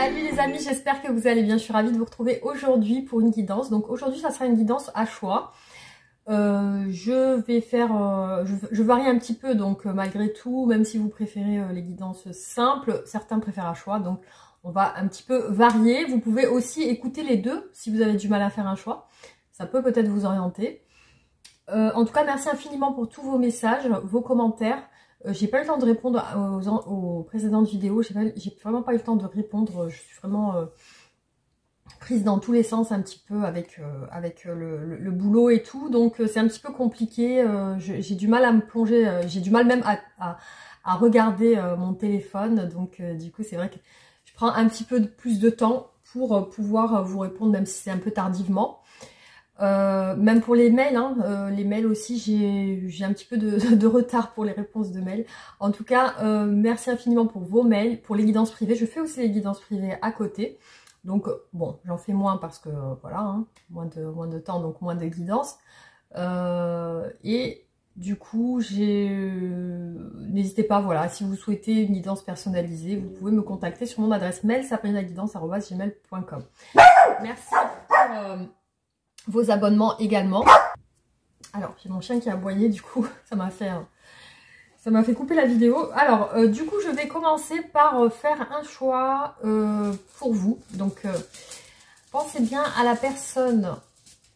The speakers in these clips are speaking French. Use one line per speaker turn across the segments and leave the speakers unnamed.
Salut les amis, j'espère que vous allez bien. Je suis ravie de vous retrouver aujourd'hui pour une guidance. Donc aujourd'hui, ça sera une guidance à choix. Je vais faire, je varie un petit peu, donc malgré tout, même si vous préférez les guidances simples, certains préfèrent à choix. Donc on va un petit peu varier. Vous pouvez aussi écouter les deux si vous avez du mal à faire un choix. Ça peut peut-être vous orienter. En tout cas, merci infiniment pour tous vos messages, vos commentaires. J'ai pas eu le temps de répondre aux précédentes vidéos, j'ai vraiment pas eu le temps de répondre, je suis vraiment prise dans tous les sens un petit peu avec le boulot et tout, donc c'est un petit peu compliqué, j'ai du mal à me plonger, j'ai du mal même à regarder mon téléphone, donc du coup c'est vrai que je prends un petit peu plus de temps pour pouvoir vous répondre, même si c'est un peu tardivement. Même pour les mails, hein, les mails aussi, j'ai un petit peu de retard pour les réponses de mails. En tout cas, merci infiniment pour vos mails, pour les guidances privées. Je fais aussi les guidances privées à côté. Donc, bon, j'en fais moins parce que, voilà, hein, moins de temps, donc moins de guidances. Et du coup, n'hésitez pas, voilà, si vous souhaitez une guidance personnalisée, vous pouvez me contacter sur mon adresse mail, sabrinaguidance@gmail.com. Merci pour vos abonnements également. Alors, j'ai mon chien qui a aboyé, du coup, ça m'a fait couper la vidéo. Alors, du coup, je vais commencer par faire un choix pour vous. Donc, pensez bien à la personne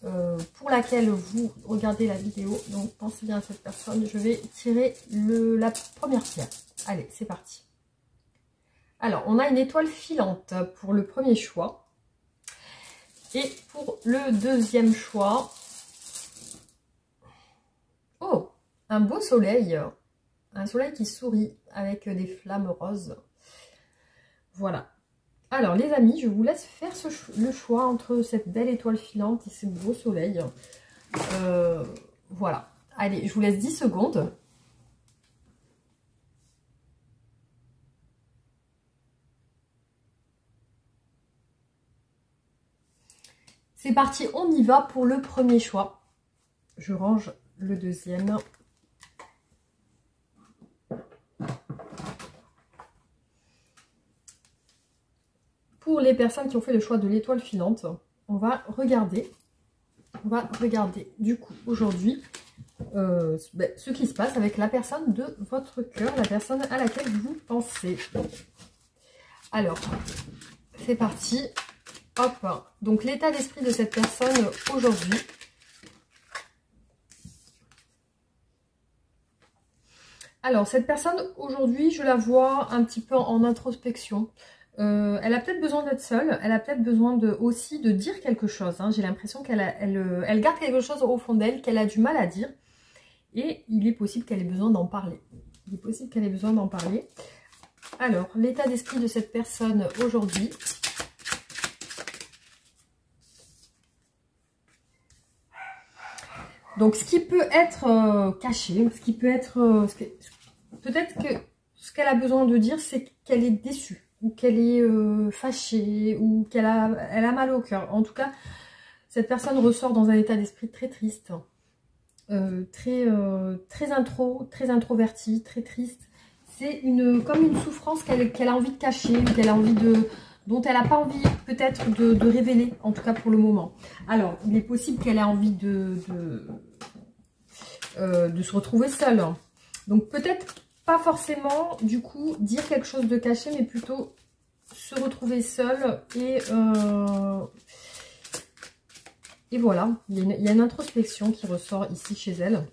pour laquelle vous regardez la vidéo. Donc, pensez bien à cette personne. Je vais tirer la première pierre. Allez, c'est parti. Alors, on a une étoile filante pour le premier choix. Et pour le deuxième choix, oh, un beau soleil, un soleil qui sourit avec des flammes roses. Voilà. Alors les amis, je vous laisse faire le choix entre cette belle étoile filante et ce beau soleil. Voilà. Allez, je vous laisse 10 secondes. C'est parti, on y va pour le premier choix. Je range le deuxième. Pour les personnes qui ont fait le choix de l'étoile filante, on va regarder du coup aujourd'hui ce qui se passe avec la personne de votre cœur, la personne à laquelle vous pensez. Alors, c'est parti. Hop, donc l'état d'esprit de cette personne aujourd'hui. Alors, cette personne aujourd'hui, je la vois un petit peu en introspection. Elle a peut-être besoin d'être seule, elle a peut-être besoin aussi de dire quelque chose. Hein. J'ai l'impression elle garde quelque chose au fond d'elle, qu'elle a du mal à dire. Et il est possible qu'elle ait besoin d'en parler. Il est possible qu'elle ait besoin d'en parler. Alors, l'état d'esprit de cette personne aujourd'hui. Donc, ce qui peut être caché, ce qui peut être... peut-être que ce qu'elle a besoin de dire, c'est qu'elle est déçue, ou qu'elle est fâchée, ou elle a mal au cœur. En tout cas, cette personne ressort dans un état d'esprit très triste, très introverti, très triste. C'est comme une souffrance qu'elle a envie de cacher, dont elle n'a pas envie peut-être de révéler, en tout cas pour le moment. Alors, il est possible qu'elle ait envie de se retrouver seule. Donc peut-être pas forcément, du coup, dire quelque chose de caché, mais plutôt se retrouver seule. Et voilà, il y a une introspection qui ressort ici chez elle.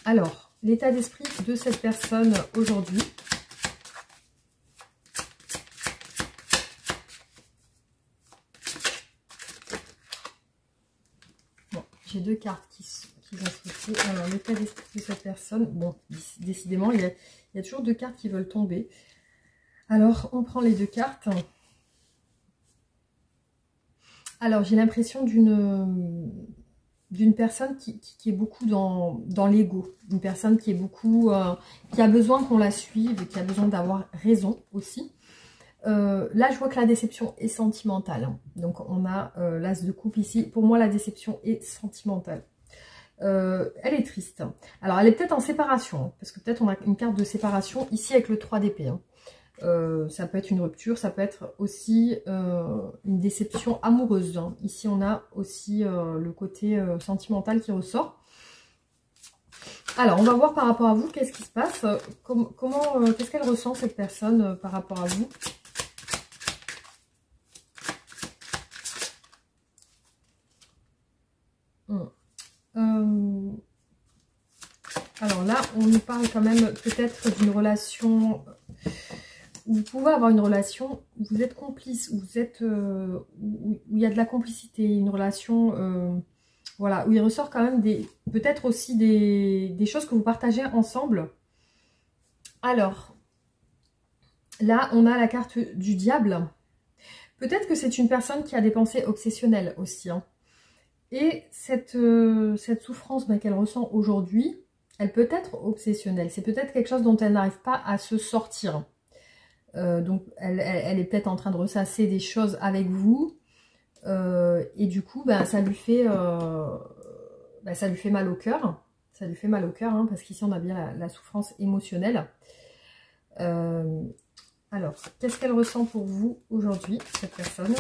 Alors, l'état d'esprit de cette personne aujourd'hui. Bon, j'ai deux cartes qui vont se retrouver. Alors, l'état d'esprit de cette personne. Bon, décidément, il y a toujours deux cartes qui veulent tomber. Alors, on prend les deux cartes. Alors, j'ai l'impression d'une personne qui est beaucoup dans l'ego. Une personne qui est beaucoup... qui a besoin qu'on la suive, qui a besoin d'avoir raison aussi. Là, je vois que la déception est sentimentale. Donc, on a l'as de coupe ici. Pour moi, la déception est sentimentale. Elle est triste. Alors, elle est peut-être en séparation. Parce que peut-être on a une carte de séparation ici avec le 3 d'épée. Ça peut être une rupture, ça peut être aussi une déception amoureuse, hein. Ici, on a aussi le côté sentimental qui ressort. Alors, on va voir par rapport à vous, qu'est-ce qui se passe, qu'est-ce qu'elle ressent cette personne par rapport à vous. Alors là, on nous parle quand même peut-être d'une relation, où vous pouvez avoir une relation où vous êtes complice, où vous êtes, où il y a de la complicité, une relation... voilà, où il ressort quand même peut-être aussi des choses que vous partagez ensemble. Alors, là, on a la carte du diable. Peut-être que c'est une personne qui a des pensées obsessionnelles aussi, hein. Et cette souffrance qu'elle ressent aujourd'hui, elle peut être obsessionnelle. C'est peut-être quelque chose dont elle n'arrive pas à se sortir. Donc, elle est peut-être en train de ressasser des choses avec vous. Et du coup, ça lui fait mal au cœur. Ça lui fait mal au cœur, hein, parce qu'ici, on a bien la souffrance émotionnelle. Alors, qu'est-ce qu'elle ressent pour vous aujourd'hui, cette personne ?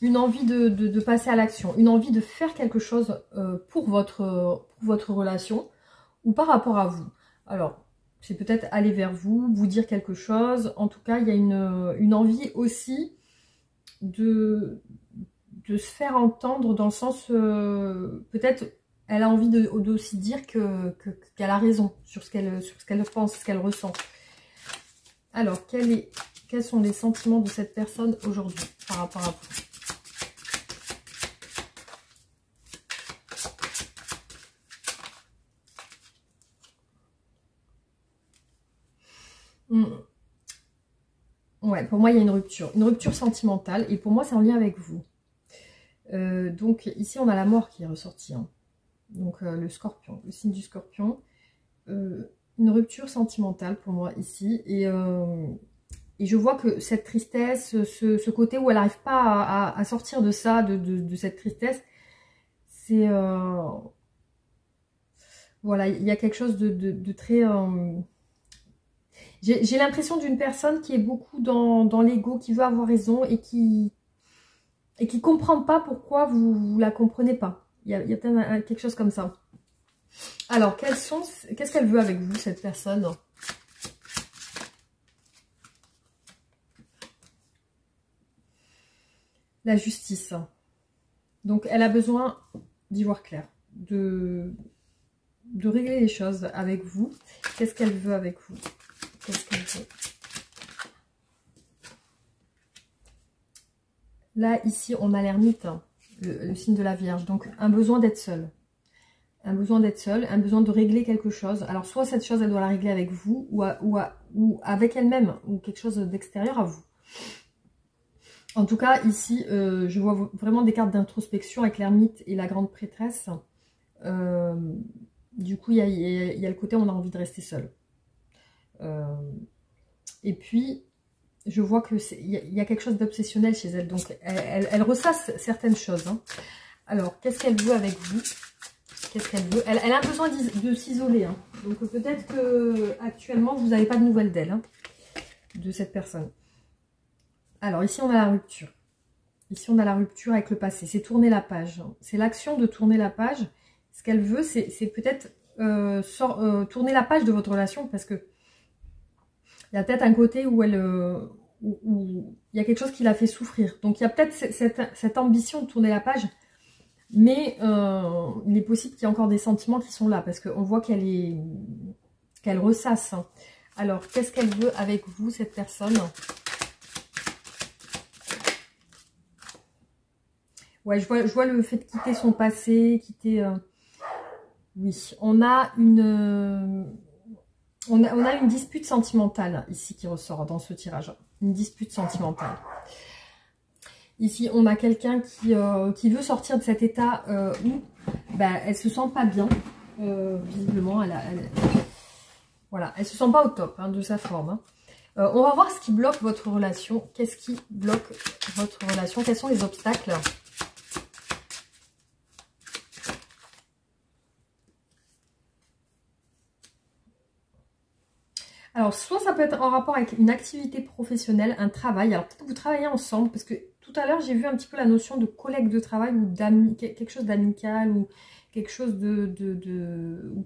Une envie de passer à l'action, une envie de faire quelque chose pour votre relation ou par rapport à vous. Alors, c'est peut-être aller vers vous, vous dire quelque chose. En tout cas, il y a une envie aussi de se faire entendre dans le sens... peut-être elle a envie d'aussi dire qu'elle a raison sur ce qu'elle pense, ce qu'elle ressent. Alors, quels sont les sentiments de cette personne aujourd'hui par rapport à vous ? Ouais, pour moi, il y a une rupture sentimentale, et pour moi, c'est en lien avec vous. Donc, ici, on a la mort qui est ressortie, hein. Donc, le scorpion, le signe du scorpion. Une rupture sentimentale pour moi, ici. Et je vois que cette tristesse, ce côté où elle n'arrive pas à sortir de ça, de cette tristesse, c'est... voilà, il y a quelque chose de très... J'ai l'impression d'une personne qui est beaucoup dans l'ego, qui veut avoir raison et qui comprend pas pourquoi vous la comprenez pas. Il y a peut-être quelque chose comme ça. Alors, qu'est-ce qu'elle veut avec vous, cette personne ? La justice. Donc, elle a besoin d'y voir clair, de régler les choses avec vous. Qu'est-ce qu'elle veut avec vous ? Qu'est-ce qu'elle veut ? Là, ici, on a l'ermite, hein, le signe de la Vierge. Donc, un besoin d'être seul. Un besoin d'être seul, un besoin de régler quelque chose. Alors, soit cette chose, elle doit la régler avec vous, ou avec elle-même, ou quelque chose d'extérieur à vous. En tout cas, ici, je vois vraiment des cartes d'introspection avec l'ermite et la grande prêtresse. Du coup, il y a le côté où on a envie de rester seul. Et puis, je vois qu'il y a quelque chose d'obsessionnel chez elle. Donc, elle ressasse certaines choses, hein. Alors, qu'est-ce qu'elle veut avec vous? Qu'est-ce qu'elle veut? Elle a besoin de s'isoler, hein. Donc, peut-être que actuellement vous n'avez pas de nouvelles d'elle, hein, de cette personne. Alors, ici, on a la rupture. Ici, on a la rupture avec le passé. C'est tourner la page. C'est l'action de tourner la page. Ce qu'elle veut, c'est peut-être tourner la page de votre relation, parce que il y a peut-être un côté où où il y a quelque chose qui l'a fait souffrir. Donc, il y a peut-être cette ambition de tourner la page, mais il est possible qu'il y ait encore des sentiments qui sont là, parce qu'on voit qu'elle ressasse. Alors, qu'est-ce qu'elle veut avec vous, cette personne? Ouais, je vois le fait de quitter son passé, quitter... Oui, on a une dispute sentimentale ici qui ressort dans ce tirage. Une dispute sentimentale. Ici, on a quelqu'un qui veut sortir de cet état où elle se sent pas bien. Visiblement, voilà, elle se sent pas au top, hein, de sa forme, hein. On va voir ce qui bloque votre relation. Qu'est-ce qui bloque votre relation? Quels sont les obstacles? Alors, soit ça peut être en rapport avec une activité professionnelle, un travail. Alors, peut-être que vous travaillez ensemble, parce que tout à l'heure, j'ai vu un petit peu la notion de collègue de travail ou quelque chose d'amical ou quelque chose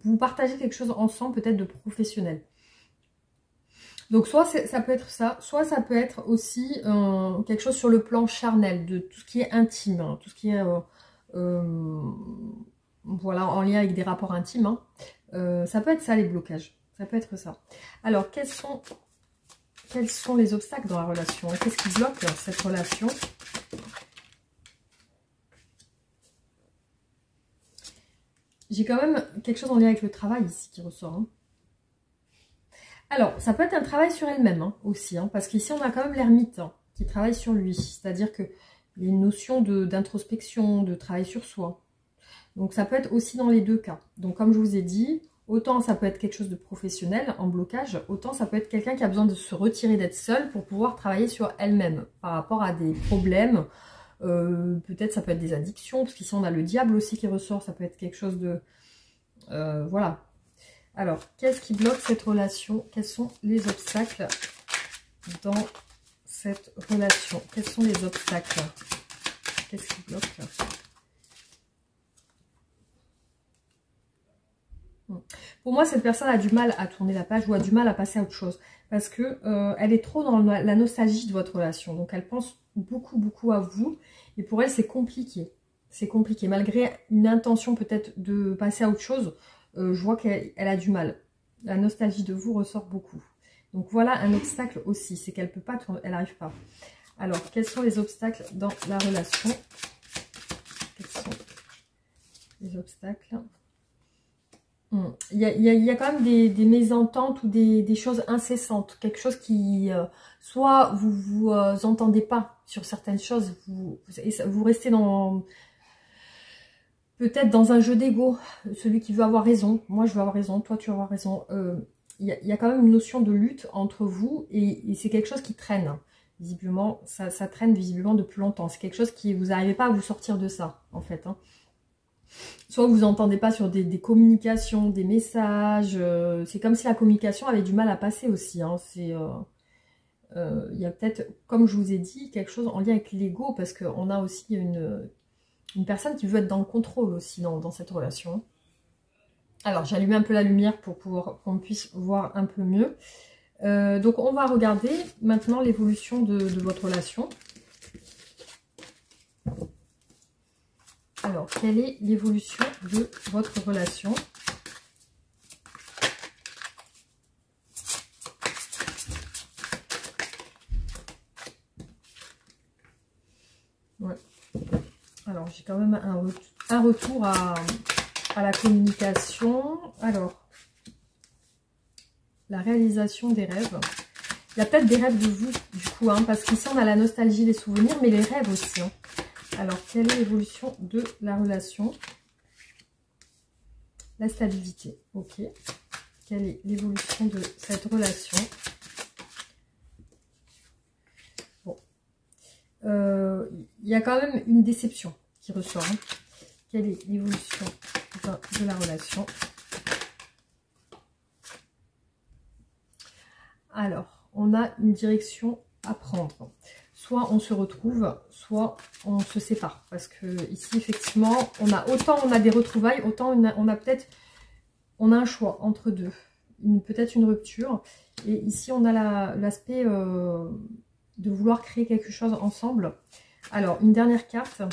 vous partagez quelque chose ensemble, peut-être de professionnel. Donc, soit ça peut être ça, soit ça peut être aussi quelque chose sur le plan charnel, de tout ce qui est intime, hein, tout ce qui est voilà, en lien avec des rapports intimes. Hein. Ça peut être ça, les blocages. Ça peut être ça. Alors, quels sont les obstacles dans la relation? Qu'est-ce qui bloque cette relation? J'ai quand même quelque chose en lien avec le travail ici qui ressort. Hein. Alors, ça peut être un travail sur elle-même hein, aussi, hein, parce qu'ici, on a quand même l'ermite hein, qui travaille sur lui. C'est-à-dire qu'il y a une notion d'introspection, de travail sur soi. Donc, ça peut être aussi dans les deux cas. Donc, comme je vous ai dit, autant ça peut être quelque chose de professionnel, en blocage, autant ça peut être quelqu'un qui a besoin de se retirer, d'être seul pour pouvoir travailler sur elle-même par rapport à des problèmes. Peut-être ça peut être des addictions, parce qu'ici, on a le diable aussi qui ressort. Ça peut être quelque chose de... voilà. Alors, qu'est-ce qui bloque cette relation? Quels sont les obstacles dans cette relation? Quels sont les obstacles? Qu'est-ce qui bloque? Pour moi, cette personne a du mal à tourner la page ou a du mal à passer à autre chose. Parce que elle est trop dans la nostalgie de votre relation. Donc, elle pense beaucoup, beaucoup à vous. Et pour elle, c'est compliqué. C'est compliqué. Malgré une intention peut-être de passer à autre chose, je vois qu'elle a du mal. La nostalgie de vous ressort beaucoup. Donc voilà un obstacle aussi, c'est qu'elle peut pas, elle n'arrive pas. Alors, quels sont les obstacles dans la relation? Quels sont les obstacles? Il y a quand même des mésententes ou des choses incessantes. Quelque chose qui, soit vous entendez pas sur certaines choses, vous restez dans... Peut-être dans un jeu d'ego, celui qui veut avoir raison, moi je veux avoir raison, toi tu veux avoir raison. Il y a quand même une notion de lutte entre vous et c'est quelque chose qui traîne. Visiblement, ça traîne visiblement depuis longtemps. C'est quelque chose qui vous n'arrivez pas à vous sortir de ça, en fait. Hein. Soit vous n'entendez pas sur des communications, des messages. C'est comme si la communication avait du mal à passer aussi. Hein. Il y a peut-être, comme je vous ai dit, quelque chose en lien avec l'ego parce qu'on a aussi une personne qui veut être dans le contrôle aussi dans cette relation. Alors, j'allume un peu la lumière pour qu'on puisse voir un peu mieux. Donc, on va regarder maintenant l'évolution de votre relation. Alors, quelle est l'évolution de votre relation? Ouais. Alors, j'ai quand même un retour à la communication. Alors, la réalisation des rêves. Il y a peut-être des rêves de vous, du coup, hein, parce qu'ici, on a la nostalgie, les souvenirs, mais les rêves aussi. Hein. Alors, quelle est l'évolution de la relation? La stabilité, ok. Quelle est l'évolution de cette relation? Bon. Il y a quand même une déception qui ressort. Hein. Quelle est l'évolution de la relation? Alors, on a une direction à prendre. Soit on se retrouve, soit on se sépare. Parce que ici, effectivement, autant on a des retrouvailles, autant on a un choix entre deux. Peut-être une rupture. Et ici, on a l'aspect de vouloir créer quelque chose ensemble. Alors, une dernière carte.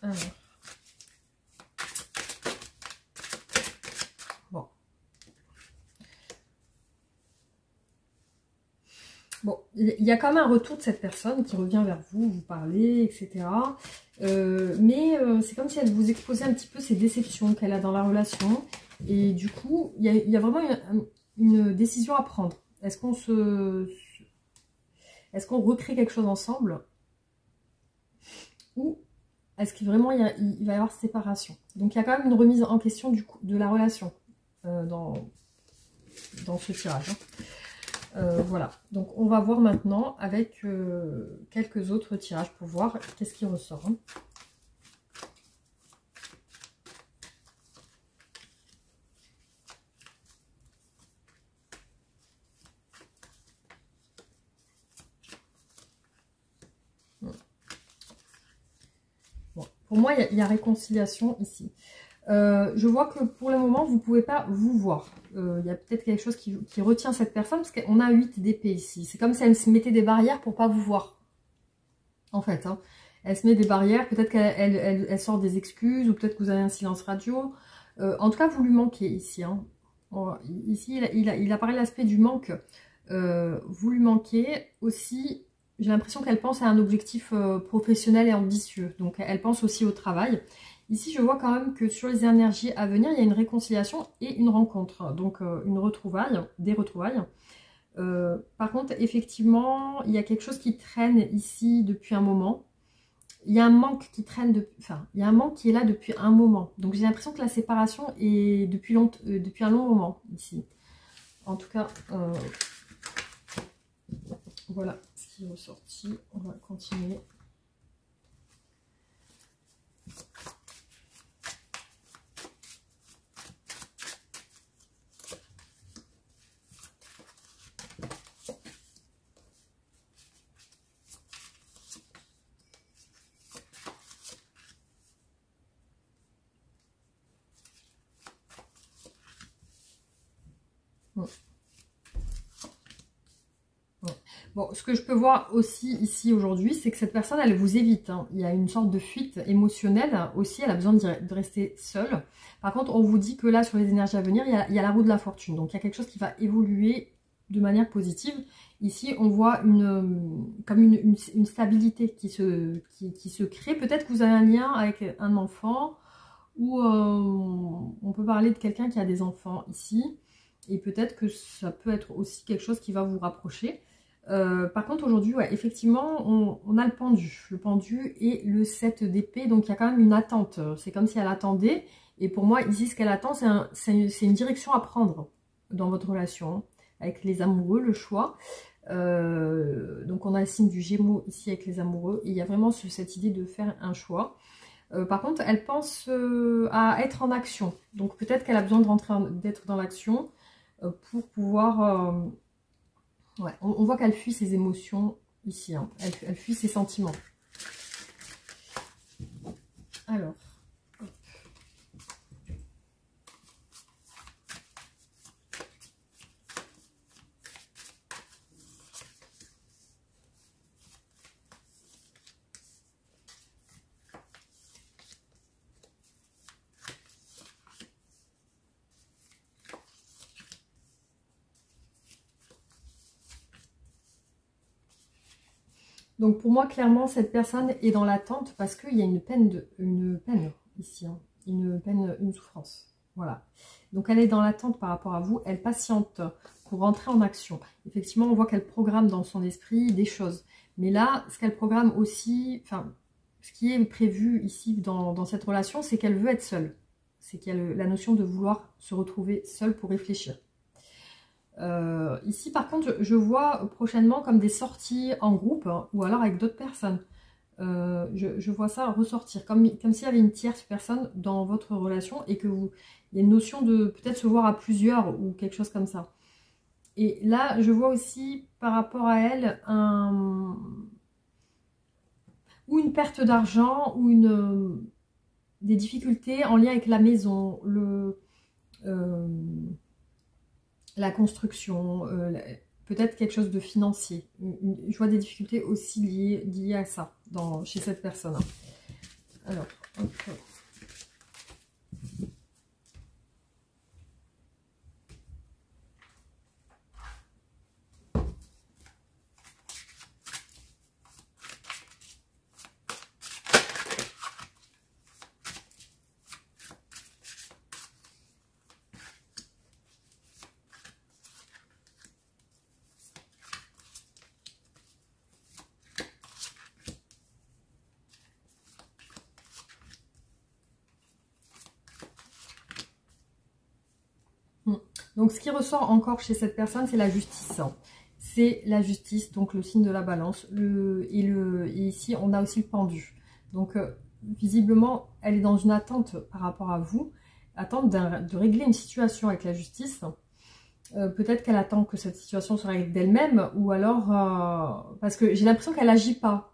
Alors. Bon, il y a quand même un retour de cette personne qui revient vers vous, vous parlez, etc. Mais c'est comme si elle vous exposait un petit peu ses déceptions qu'elle a dans la relation. Et du coup, il y a vraiment une décision à prendre. Est-ce qu'on recrée quelque chose ensemble? Ou est-ce que vraiment il va y avoir séparation? Donc il y a quand même une remise en question de la relation dans ce tirage. Voilà, donc on va voir maintenant avec quelques autres tirages pour voir qu'est-ce qui ressort. Hein. Bon, pour moi, il y a réconciliation ici. Je vois que pour le moment, vous ne pouvez pas vous voir. Il y a peut-être quelque chose qui retient cette personne, parce qu'on a 8 d'épée ici. C'est comme si elle se mettait des barrières pour ne pas vous voir. En fait, hein. Elle se met des barrières, peut-être qu'elle sort des excuses, ou peut-être que vous avez un silence radio. En tout cas, vous lui manquez ici. Hein. Bon, ici, il apparaît l'aspect du manque. Vous lui manquez aussi. J'ai l'impression qu'elle pense à un objectif professionnel et ambitieux. Donc, elle pense aussi au travail. Ici, je vois quand même que sur les énergies à venir, il y a une réconciliation et une rencontre. Donc, une retrouvaille, des retrouvailles. Par contre, effectivement, il y a quelque chose qui traîne ici depuis un moment. Il y a un manque qui traîne, enfin, il y a un manque qui est là depuis un moment. Donc, j'ai l'impression que la séparation est depuis un long moment ici. En tout cas, voilà ce qui est ressorti. On va continuer. Bon, ce que je peux voir aussi ici aujourd'hui, c'est que cette personne, elle vous évite. Hein. Il y a une sorte de fuite émotionnelle aussi, elle a besoin de rester seule. Par contre, on vous dit que là, sur les énergies à venir, il y a la roue de la fortune. Donc, il y a quelque chose qui va évoluer de manière positive. Ici, on voit comme une stabilité qui se crée. Peut-être que vous avez un lien avec un enfant ou on peut parler de quelqu'un qui a des enfants ici. Et peut-être que ça peut être aussi quelque chose qui va vous rapprocher. Par contre, aujourd'hui, ouais, effectivement, on a le pendu et le 7 d'épée, donc il y a quand même une attente. C'est comme si elle attendait. Et pour moi, ici, ce qu'elle attend, c'est une direction à prendre dans votre relation, avec les amoureux, le choix. Donc, on a le signe du Gémeaux ici avec les amoureux. Et il y a vraiment cette idée de faire un choix. Par contre, elle pense à être en action. Donc, peut-être qu'elle a besoin d'être dans l'action pour pouvoir... Ouais, on voit qu'elle fuit ses émotions ici, hein. Elle fuit ses sentiments. Alors, donc pour moi, clairement, cette personne est dans l'attente parce qu'il y a une peine ici, hein. Une peine, une souffrance. Voilà. Donc elle est dans l'attente par rapport à vous, elle patiente pour rentrer en action. Effectivement, on voit qu'elle programme dans son esprit des choses. Mais là, ce qu'elle programme aussi, enfin, ce qui est prévu ici dans cette relation, c'est qu'elle veut être seule. C'est qu'il y a la notion de vouloir se retrouver seule pour réfléchir. Ici, par contre, je vois prochainement comme des sorties en groupe, hein, ou alors avec d'autres personnes. Je vois ça ressortir, comme s'il y avait une tierce personne dans votre relation et que il y a une notion de peut-être se voir à plusieurs ou quelque chose comme ça. Et là, je vois aussi par rapport à elle ou une perte d'argent ou des difficultés en lien avec la maison, la construction, peut-être quelque chose de financier. Je vois des difficultés aussi liées à ça chez cette personne. Alors, hop. Donc ce qui ressort encore chez cette personne, c'est la justice. C'est la justice, donc le signe de la balance. Et ici, on a aussi le pendu. Donc visiblement, elle est dans une attente par rapport à vous. Attente de régler une situation avec la justice. Peut-être qu'elle attend que cette situation se règle d'elle-même. Ou alors, parce que j'ai l'impression qu'elle n'agit pas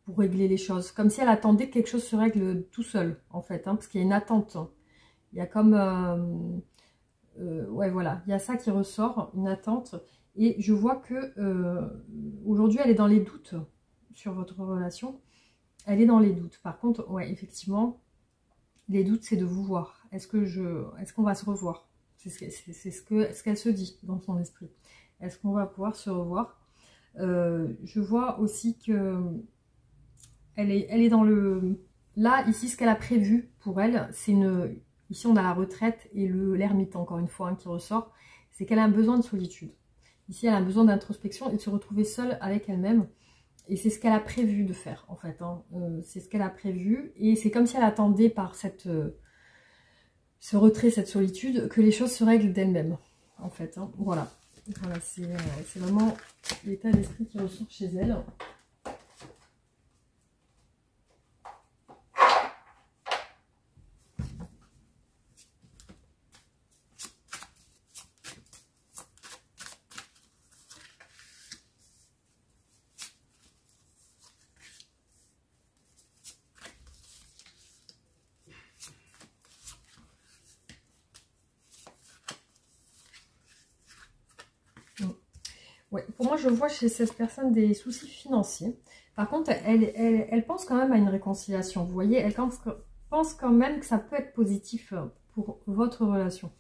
pour régler les choses. Comme si elle attendait que quelque chose se règle tout seul, en fait. Parce qu'il y a une attente. Il y a comme... ouais, voilà. Il y a ça qui ressort, une attente. Et je vois que aujourd'hui, elle est dans les doutes sur votre relation. Elle est dans les doutes. Par contre, ouais, effectivement, les doutes, c'est de vous voir. Est-ce qu'on va se revoir? C'est ce qu'elle se dit dans son esprit. Est-ce qu'on va pouvoir se revoir? Je vois aussi que elle est dans le... Là, ici, ce qu'elle a prévu pour elle, c'est une... Ici, on a la retraite et l'ermite, encore une fois, qui ressort. C'est qu'elle a un besoin de solitude. Ici, elle a un besoin d'introspection et de se retrouver seule avec elle-même. Et c'est ce qu'elle a prévu de faire, en fait. C'est ce qu'elle a prévu. Et c'est comme si elle attendait par ce retrait, cette solitude, que les choses se règlent d'elles-mêmes, en fait. Voilà. Voilà, c'est vraiment l'état d'esprit qui ressort chez elle. Ouais, pour moi, je vois chez cette personne des soucis financiers. Par contre, elle pense quand même à une réconciliation. Vous voyez, elle pense quand même que ça peut être positif pour votre relation.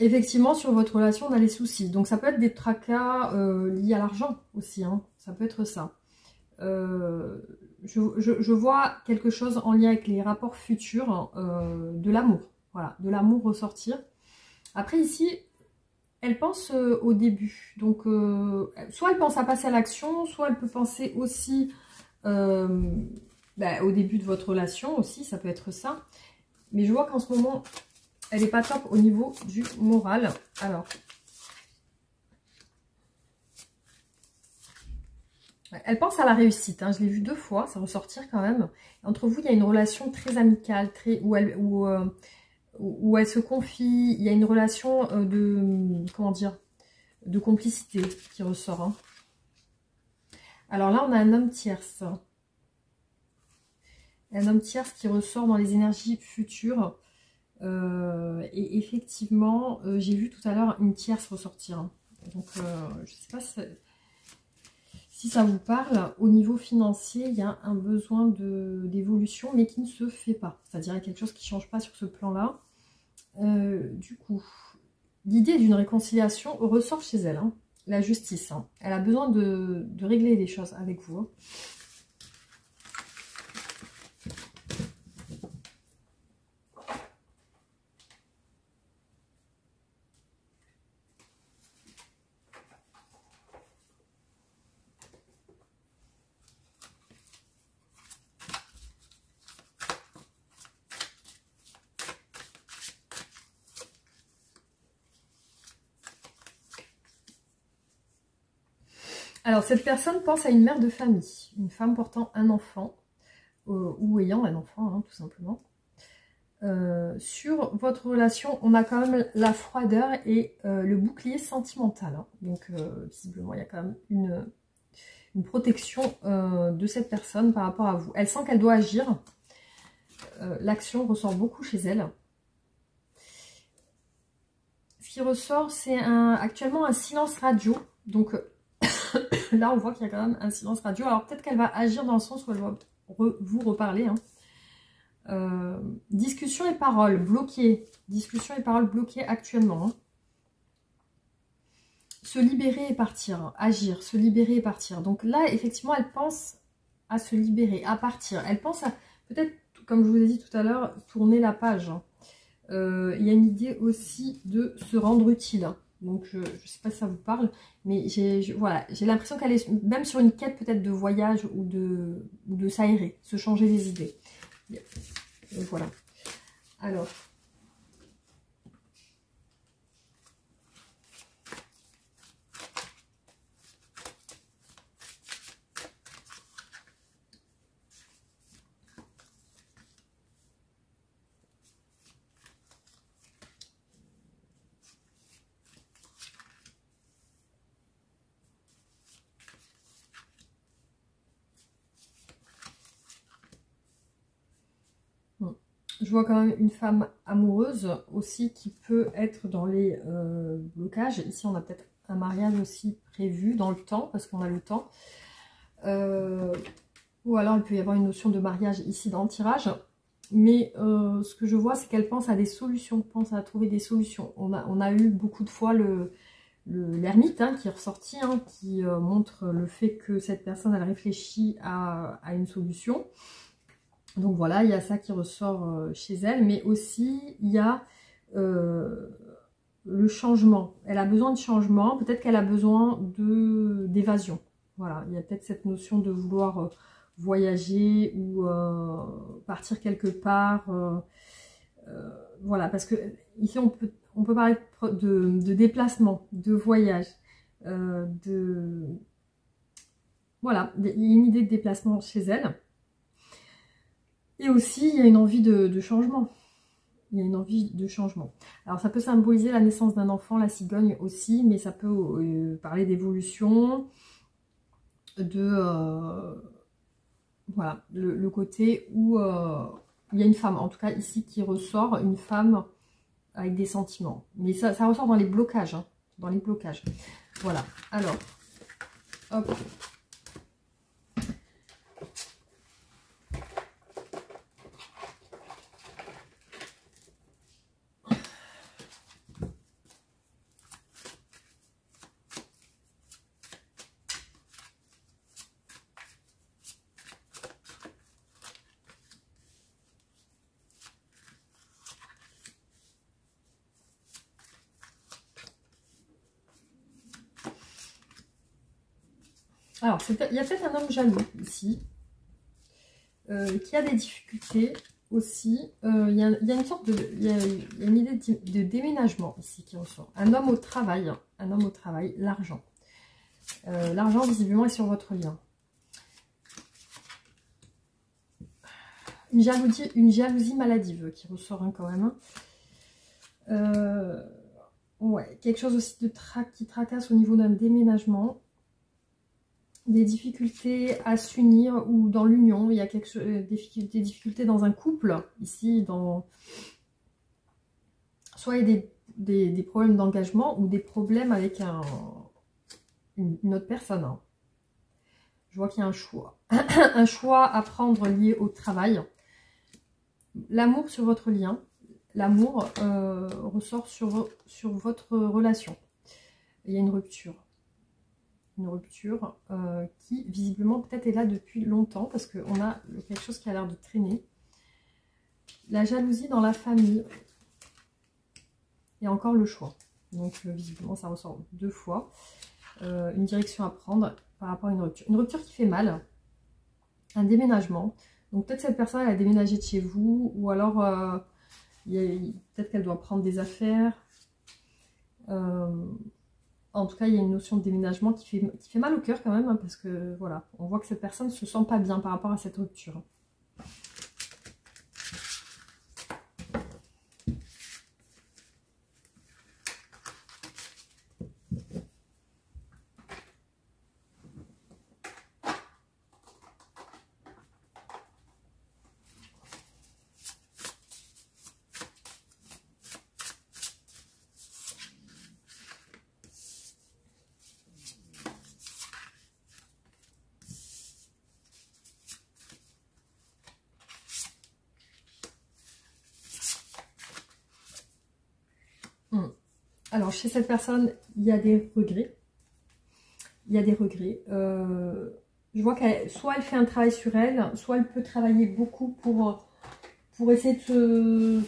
Effectivement, sur votre relation, on a les soucis. Donc, ça peut être des tracas liés à l'argent aussi. Ça peut être ça. Je vois quelque chose en lien avec les rapports futurs, de l'amour. Voilà, de l'amour ressortir. Après, ici... Elle pense au début, donc soit elle pense à passer à l'action, soit elle peut penser aussi au début de votre relation aussi, ça peut être ça. Mais je vois qu'en ce moment, elle n'est pas top au niveau du moral. Alors, elle pense à la réussite, je l'ai vu 2 fois, ça ressortir quand même. Entre vous, il y a une relation très amicale, où elle se confie, il y a une relation comment dire, de complicité qui ressort. Alors là, on a un homme tierce. Un homme tierce qui ressort dans les énergies futures. Et effectivement, j'ai vu tout à l'heure une tierce ressortir. Donc, je ne sais pas si ça vous parle. Au niveau financier, il y a un besoin d'évolution, mais qui ne se fait pas. C'est-à-dire qu'il y a quelque chose qui ne change pas sur ce plan-là. Du coup, l'idée d'une réconciliation ressort chez elle, la justice. Elle a besoin de régler les choses avec vous. Alors, cette personne pense à une mère de famille, une femme portant un enfant, ou ayant un enfant, tout simplement. Sur votre relation, on a quand même la froideur et le bouclier sentimental. Donc, visiblement, il y a quand même une protection de cette personne par rapport à vous. Elle sent qu'elle doit agir. L'action ressort beaucoup chez elle. Ce qui ressort, c'est actuellement un silence radio. Donc, là, on voit qu'il y a quand même un silence radio. Alors, peut-être qu'elle va agir dans le sens où elle va vous reparler. Discussion et paroles bloquées. Discussion et paroles bloquées actuellement. Se libérer et partir. Agir, se libérer et partir. Donc là, effectivement, elle pense à se libérer, à partir. Elle pense à, peut-être, comme je vous ai dit tout à l'heure, tourner la page. Il y a une idée aussi de se rendre utile. Donc, je ne sais pas si ça vous parle, mais voilà, j'ai l'impression qu'elle est même sur une quête peut-être de voyage ou de s'aérer, se changer les idées. Voilà. Alors, Je vois quand même une femme amoureuse aussi qui peut être dans les blocages. Ici, on a peut-être un mariage aussi prévu dans le temps, parce qu'on a le temps. Ou alors, il peut y avoir une notion de mariage ici dans le tirage. Mais ce que je vois, c'est qu'elle pense à des solutions, pense à trouver des solutions. On a eu beaucoup de fois l'ermite qui est ressorti, qui montre le fait que cette personne, elle réfléchit à une solution. Donc voilà, il y a ça qui ressort chez elle, mais aussi il y a le changement. Elle a besoin de changement, peut-être qu'elle a besoin d'évasion. Voilà, il y a peut-être cette notion de vouloir voyager ou partir quelque part. Voilà, parce que ici on peut parler de déplacement, de voyage, voilà, il y a une idée de déplacement chez elle. Et aussi, il y a une envie de changement. Il y a une envie de changement. Alors, ça peut symboliser la naissance d'un enfant, la cigogne aussi, mais ça peut parler d'évolution, voilà, le côté où il y a une femme, en tout cas ici, qui ressort, une femme avec des sentiments. Mais ça ressort dans les blocages, dans les blocages. Voilà, alors, hop. Alors, il y a peut-être un homme jaloux ici, qui a des difficultés aussi. Il y a une sorte il y a une idée de déménagement ici qui ressort. Un homme au travail, l'argent. L'argent, visiblement, est sur votre lien. Une jalousie maladive qui ressort quand même. Ouais, quelque chose aussi qui tracasse au niveau d'un déménagement. Des difficultés à s'unir ou dans l'union. Il y a des difficultés dans un couple. Ici, soit il y a des problèmes d'engagement ou des problèmes avec une autre personne. Je vois qu'il y a un choix. Un choix à prendre lié au travail. L'amour sur votre lien. L'amour ressort sur votre relation. Il y a une rupture. Une rupture qui visiblement peut-être est là depuis longtemps parce qu'on a quelque chose qui a l'air de traîner. La jalousie dans la famille. Et encore le choix. Donc visiblement ça ressort 2 fois. Une direction à prendre par rapport à une rupture. Une rupture qui fait mal. Un déménagement. Donc peut-être cette personne elle a déménagé de chez vous ou alors peut-être qu'elle doit prendre des affaires. En tout cas, il y a une notion de déménagement qui fait mal au cœur quand même, parce que voilà, on voit que cette personne ne se sent pas bien par rapport à cette rupture. Alors, chez cette personne, il y a des regrets. Il y a des regrets. Je vois qu'elle, soit elle fait un travail sur elle, soit elle peut travailler beaucoup pour essayer de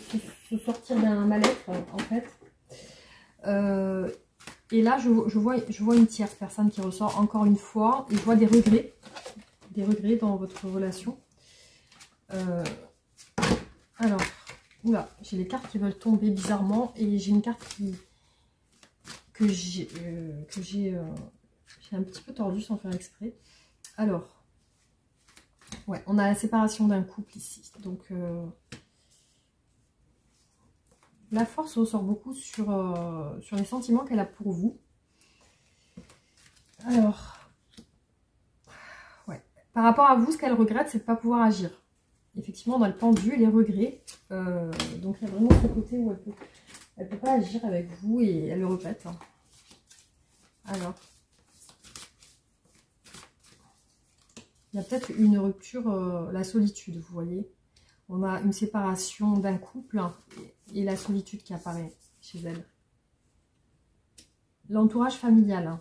se sortir d'un mal-être, en fait. Et là, je vois une tierce personne qui ressort encore une fois. Et je vois des regrets dans votre relation. Alors, oula, j'ai les cartes qui veulent tomber bizarrement. Et j'ai une carte que j'ai un petit peu tordue sans faire exprès. Alors, ouais, on a la séparation d'un couple ici. Donc, la force ressort beaucoup sur les sentiments qu'elle a pour vous. Alors, ouais, par rapport à vous, ce qu'elle regrette, c'est de ne pas pouvoir agir. effectivement, on a le pendu, les regrets. Donc, il y a vraiment ce côté où elle peut pas agir avec vous et elle le répète. Hein. Alors, il y a peut-être une rupture, la solitude, vous voyez. On a une séparation d'un couple et la solitude qui apparaît chez elle. L'entourage familial. Hein.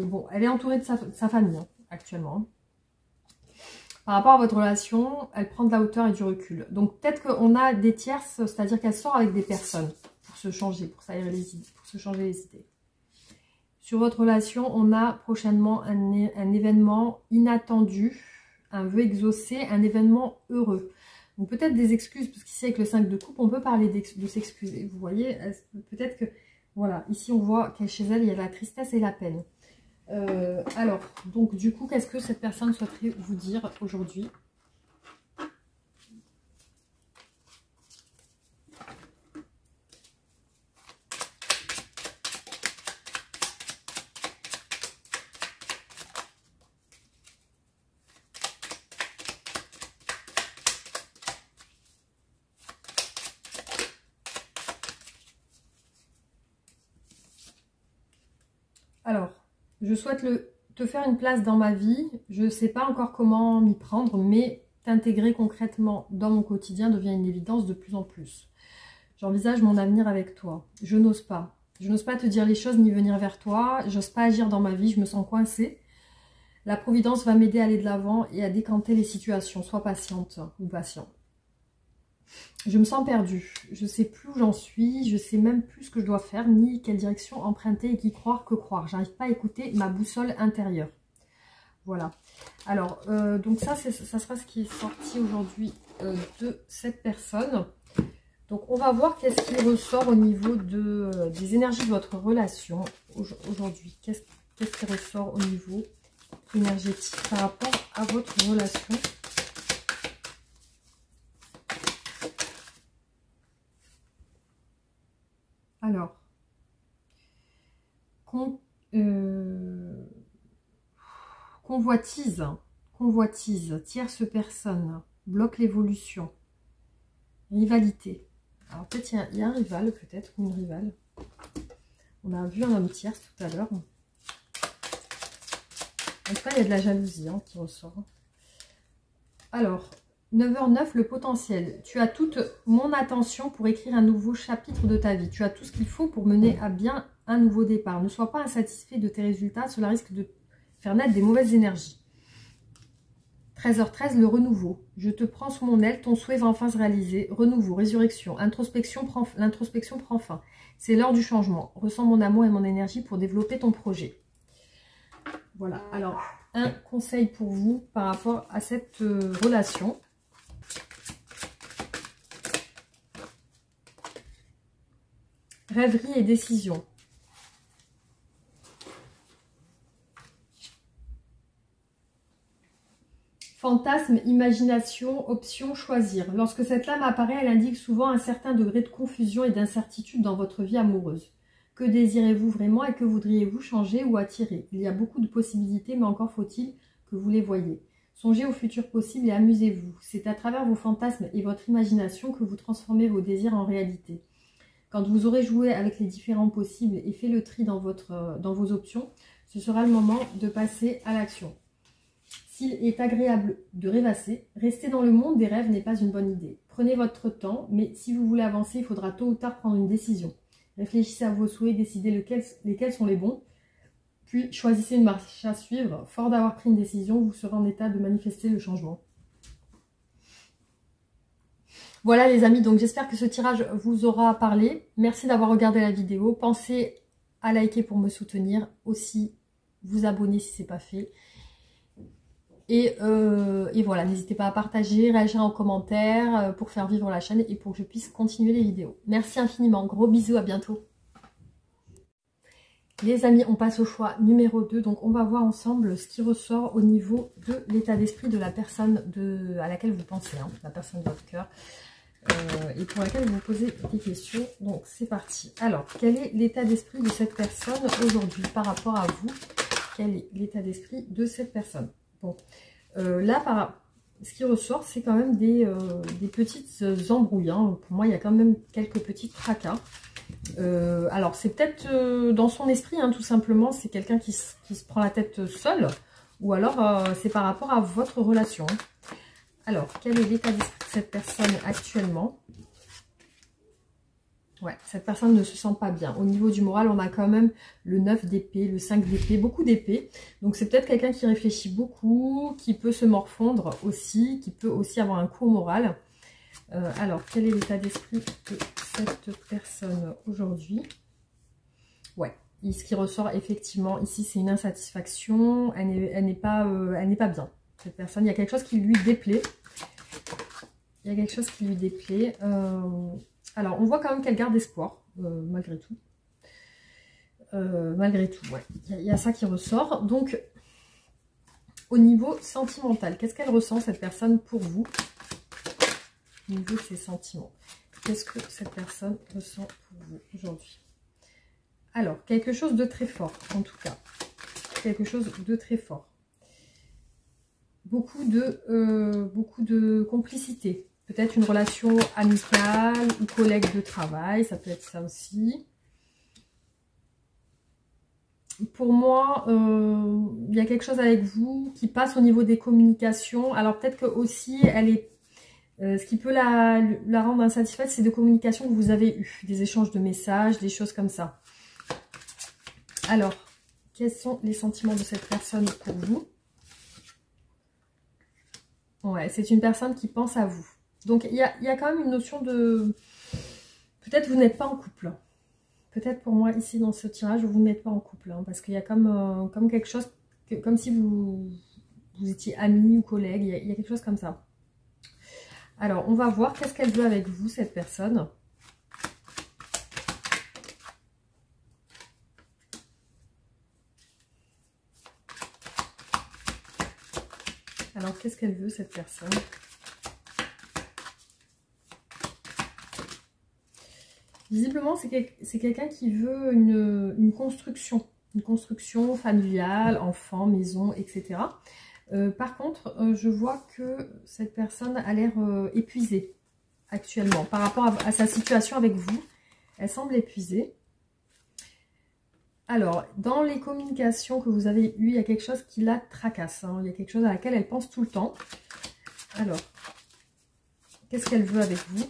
Bon, elle est entourée de sa famille hein, actuellement. Par rapport à votre relation, elle prend de la hauteur et du recul. Donc peut-être qu'on a des tierces, c'est-à-dire qu'elle sort avec des personnes pour se changer, pour s'aérer les idées, pour se changer les idées. Sur votre relation, on a prochainement un événement inattendu, un vœu exaucé, un événement heureux. Donc peut-être des excuses, parce qu'ici avec le 5 de coupe, on peut parler de s'excuser. Vous voyez, peut-être que, voilà, ici on voit qu'elle chez elle, il y a la tristesse et la peine. Alors, donc du coup, qu'est-ce que cette personne souhaiterait vous dire aujourd'hui? Alors, je souhaite te faire une place dans ma vie. Je ne sais pas encore comment m'y prendre, mais t'intégrer concrètement dans mon quotidien devient une évidence de plus en plus. J'envisage mon avenir avec toi. Je n'ose pas. Je n'ose pas te dire les choses ni venir vers toi. J'ose pas agir dans ma vie. Je me sens coincée. La providence va m'aider à aller de l'avant et à décanter les situations. Sois patiente ou patient. Je me sens perdue, je ne sais plus où j'en suis, je ne sais même plus ce que je dois faire, ni quelle direction emprunter et qui croire que croire. J'arrive pas à écouter ma boussole intérieure. Voilà. Alors, donc ça sera ce qui est sorti aujourd'hui de cette personne. Donc, on va voir qu'est-ce qui ressort au niveau des énergies de votre relation aujourd'hui. Qu'est-ce qui ressort au niveau énergétique par rapport à votre relation ? Alors, convoitise, tierce personne, bloque l'évolution, rivalité. Alors peut-être il y a un rival, peut-être, ou une rivale. On a vu un homme tierce tout à l'heure. En tout cas, il y a de la jalousie hein, qui ressort. Alors, 9h09, le potentiel. Tu as toute mon attention pour écrire un nouveau chapitre de ta vie. Tu as tout ce qu'il faut pour mener à bien un nouveau départ. Ne sois pas insatisfait de tes résultats. Cela risque de faire naître des mauvaises énergies. 13h13, le renouveau. Je te prends sous mon aile. Ton souhait va enfin se réaliser. Renouveau, résurrection, l'introspection prend fin. C'est l'heure du changement. Ressens mon amour et mon énergie pour développer ton projet. Voilà. Alors, un conseil pour vous par rapport à cette relation. Rêverie et décision. Fantasme, imagination, option, choisir. Lorsque cette lame apparaît, elle indique souvent un certain degré de confusion et d'incertitude dans votre vie amoureuse. Que désirez-vous vraiment et que voudriez-vous changer ou attirer? Il y a beaucoup de possibilités, mais encore faut-il que vous les voyiez. Songez au futur possible et amusez-vous. C'est à travers vos fantasmes et votre imagination que vous transformez vos désirs en réalité. Quand vous aurez joué avec les différents possibles et fait le tri dans vos options, ce sera le moment de passer à l'action. S'il est agréable de rêvasser, rester dans le monde des rêves n'est pas une bonne idée. Prenez votre temps, mais si vous voulez avancer, il faudra tôt ou tard prendre une décision. Réfléchissez à vos souhaits, décidez lesquels sont les bons, puis choisissez une marche à suivre. Fort d'avoir pris une décision, vous serez en état de manifester le changement. Voilà les amis, donc j'espère que ce tirage vous aura parlé. Merci d'avoir regardé la vidéo. Pensez à liker pour me soutenir. Aussi, vous abonner si ce n'est pas fait. Et voilà, n'hésitez pas à partager, réagir en commentaire pour faire vivre la chaîne et pour que je puisse continuer les vidéos. Merci infiniment, gros bisous, à bientôt. Les amis, on passe au choix numéro 2. Donc on va voir ensemble ce qui ressort au niveau de l'état d'esprit de la personne à laquelle vous pensez, hein, la personne de votre cœur. Et pour laquelle vous posez des questions. Donc c'est parti. Alors, quel est l'état d'esprit de cette personne aujourd'hui par rapport à vous? Quel est l'état d'esprit de cette personne? Bon, là, ce qui ressort, c'est quand même des petites embrouilles. Hein. Pour moi, il y a quand même quelques petits tracas. Alors, c'est peut-être dans son esprit, hein, tout simplement. C'est quelqu'un qui se prend la tête seul. Ou alors, c'est par rapport à votre relation. Alors, quel est l'état d'esprit de cette personne actuellement? Ouais, cette personne ne se sent pas bien. Au niveau du moral, on a quand même le 9 d'épée, le 5 d'épée, beaucoup d'épée. Donc c'est peut-être quelqu'un qui réfléchit beaucoup, qui peut se morfondre aussi, qui peut aussi avoir un coup au moral. Alors, quel est l'état d'esprit de cette personne aujourd'hui? Ouais, ce qui ressort effectivement ici, c'est une insatisfaction. Elle n'est pas bien. Cette personne, il y a quelque chose qui lui déplaît. Il y a quelque chose qui lui déplaît. Alors, on voit quand même qu'elle garde espoir, malgré tout. Malgré tout, ouais. Il y a ça qui ressort. Donc, au niveau sentimental, qu'est-ce qu'elle ressent, cette personne, pour vous? Au niveau de ses sentiments. Qu'est-ce que cette personne ressent pour vous aujourd'hui? Alors, quelque chose de très fort, en tout cas. Quelque chose de très fort. Beaucoup de complicité. Peut-être une relation amicale ou collègue de travail, ça peut être ça aussi. Pour moi, il y a quelque chose avec vous qui passe au niveau des communications. Alors peut-être que aussi, elle est, ce qui peut la rendre insatisfaite, c'est des communications que vous avez eues, des échanges de messages, des choses comme ça. Alors, quels sont les sentiments de cette personne pour vous? Ouais, c'est une personne qui pense à vous. Donc, il y a quand même une notion de... Peut-être vous n'êtes pas en couple. Peut-être pour moi, ici, dans ce tirage, vous n'êtes pas en couple. Hein, parce qu'il y a comme quelque chose... Comme si vous étiez amis ou collègues. Il y a quelque chose comme ça. Alors, on va voir qu'est-ce qu'elle veut avec vous, cette personne. Alors, qu'est-ce qu'elle veut, cette personne? Visiblement, c'est quelqu'un qui veut une construction familiale, enfant, maison, etc. Par contre, je vois que cette personne a l'air épuisée actuellement. Par rapport à sa situation avec vous, elle semble épuisée. Alors, dans les communications que vous avez eues, il y a quelque chose qui la tracasse. Hein. Il y a quelque chose à laquelle elle pense tout le temps. Alors, qu'est-ce qu'elle veut avec vous?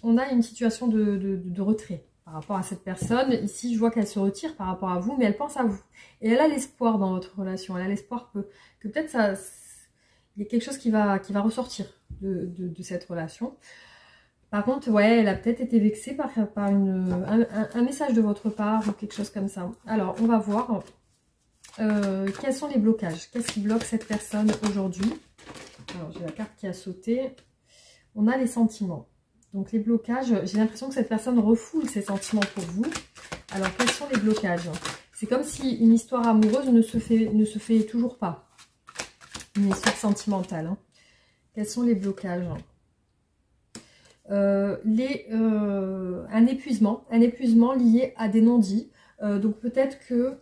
On a une situation de retrait par rapport à cette personne. Ici, je vois qu'elle se retire par rapport à vous, mais elle pense à vous. Et elle a l'espoir dans votre relation. Elle a l'espoir que peut-être il y a quelque chose qui va ressortir de cette relation. Par contre, ouais, elle a peut-être été vexée par un message de votre part ou quelque chose comme ça. Alors, on va voir quels sont les blocages. Qu'est-ce qui bloque cette personne aujourd'hui? Alors, j'ai la carte qui a sauté. On a les sentiments. Donc les blocages, j'ai l'impression que cette personne refoule ses sentiments pour vous. Alors quels sont les blocages? C'est comme si une histoire amoureuse ne se fait toujours pas. Une histoire sentimentale. Hein. Quels sont les blocages? Un épuisement lié à des non-dits. Donc peut-être que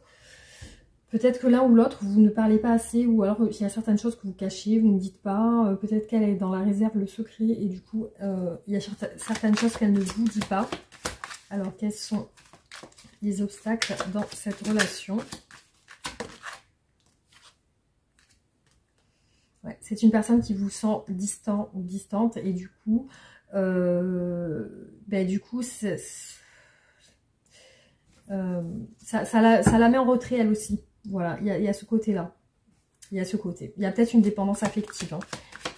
l'un ou l'autre, vous ne parlez pas assez, ou alors il y a certaines choses que vous cachez, vous ne dites pas. Peut-être qu'elle est dans la réserve, le secret, et du coup, il y a certaines choses qu'elle ne vous dit pas. Alors, quels sont les obstacles dans cette relation? Ouais, c'est une personne qui vous sent distant ou distante, et du coup, ça la met en retrait, elle aussi. Voilà, il y a ce côté-là. Il y a ce côté. Il y a peut-être une dépendance affective. Hein.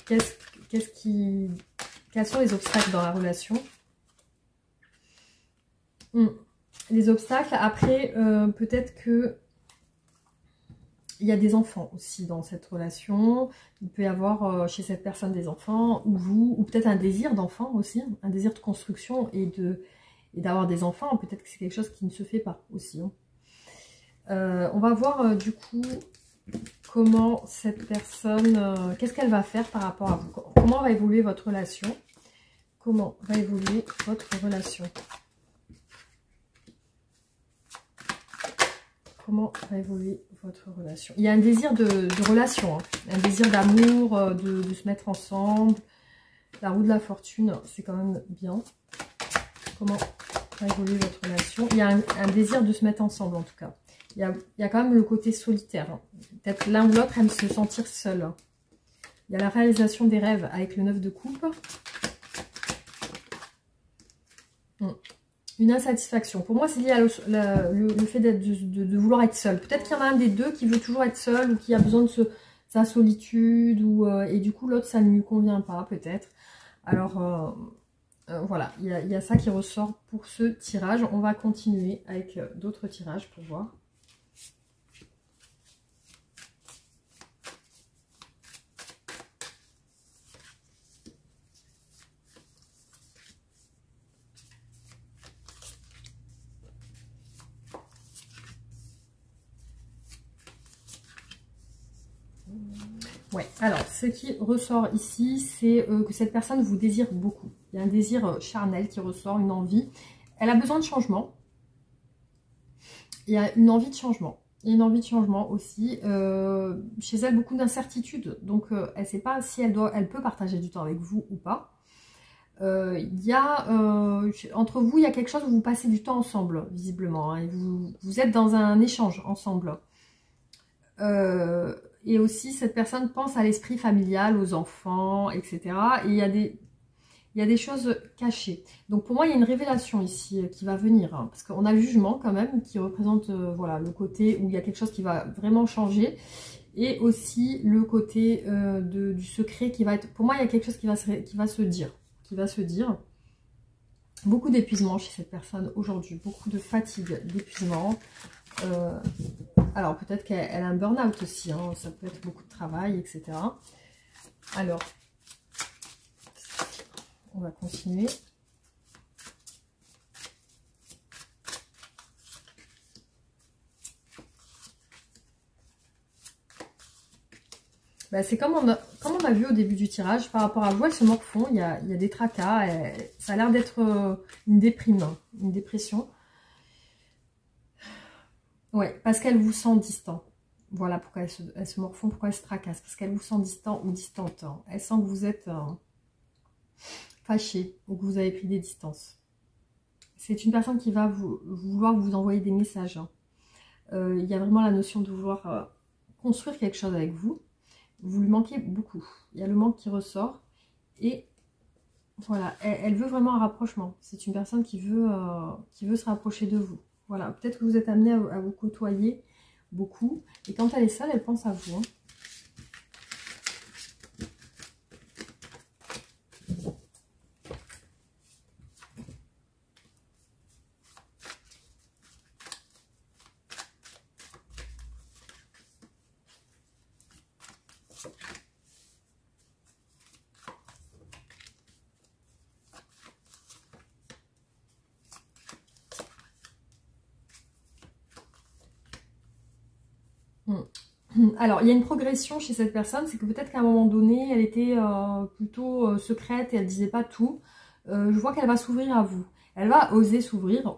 Quels sont les obstacles dans la relation? Les obstacles, après, peut-être que il y a des enfants aussi dans cette relation. Il peut y avoir chez cette personne des enfants, ou vous, ou peut-être un désir d'enfant aussi, un désir de construction et d'avoir des enfants. Peut-être que c'est quelque chose qui ne se fait pas aussi. Hein. On va voir du coup comment cette personne, qu'est-ce qu'elle va faire par rapport à vous. Comment va évoluer votre relation? Comment va évoluer votre relation? Comment va évoluer votre relation. Il y a un désir de relation, hein. Un désir d'amour, de se mettre ensemble. La roue de la fortune, c'est quand même bien. Comment va évoluer votre relation? Il y a un désir de se mettre ensemble en tout cas. Il y a quand même le côté solitaire, hein. Peut-être l'un ou l'autre aime se sentir seul, hein. Il y a la réalisation des rêves avec le 9 de coupe. Une insatisfaction. Pour moi, c'est lié à le fait de vouloir être seul. Peut-être qu'il y en a un des deux qui veut toujours être seul ou qui a besoin de sa solitude. Et du coup, l'autre, ça ne lui convient pas, peut-être. Alors, voilà, il y a ça qui ressort pour ce tirage. On va continuer avec d'autres tirages pour voir. Ouais, alors ce qui ressort ici, c'est que cette personne vous désire beaucoup. Il y a un désir charnel qui ressort, une envie. Elle a besoin de changement. Il y a une envie de changement. Il y a une envie de changement aussi. Chez elle, beaucoup d'incertitudes. Donc, elle ne sait pas si elle peut partager du temps avec vous ou pas. Entre vous, il y a quelque chose où vous passez du temps ensemble, visiblement. Hein, et vous êtes dans un échange ensemble. Et aussi, cette personne pense à l'esprit familial, aux enfants, etc. Et il y a des choses cachées. Donc pour moi, il y a une révélation ici qui va venir. Hein, parce qu'on a le jugement quand même, qui représente voilà, le côté où il y a quelque chose qui va vraiment changer. Et aussi le côté du secret qui va être... Pour moi, il y a quelque chose qui va se dire. Beaucoup d'épuisement chez cette personne aujourd'hui. Beaucoup de fatigue, d'épuisement. Alors, peut-être qu'elle a un burn-out aussi, hein, ça peut être beaucoup de travail, etc. Alors, on va continuer. Ben, c'est comme on a vu au début du tirage, par rapport à vous, elle se morfond, il y a des tracas, ça a l'air d'être une déprime, hein, une dépression. Ouais, parce qu'elle vous sent distant. Voilà pourquoi elle se morfond, pourquoi elle se tracasse. Parce qu'elle vous sent distant ou distante. Hein. Elle sent que vous êtes fâché ou que vous avez pris des distances. C'est une personne qui va vouloir vous envoyer des messages. Hein. Il y a vraiment la notion de vouloir construire quelque chose avec vous. Vous lui manquez beaucoup. Il y a le manque qui ressort. Et voilà, elle veut vraiment un rapprochement. C'est une personne qui veut se rapprocher de vous. Voilà, peut-être que vous êtes amené à vous côtoyer beaucoup. Et quand elle est seule, elle pense à vous. Hein. Alors, il y a une progression chez cette personne, c'est que peut-être qu'à un moment donné, elle était plutôt secrète et elle ne disait pas tout. Je vois qu'elle va s'ouvrir à vous. Elle va oser s'ouvrir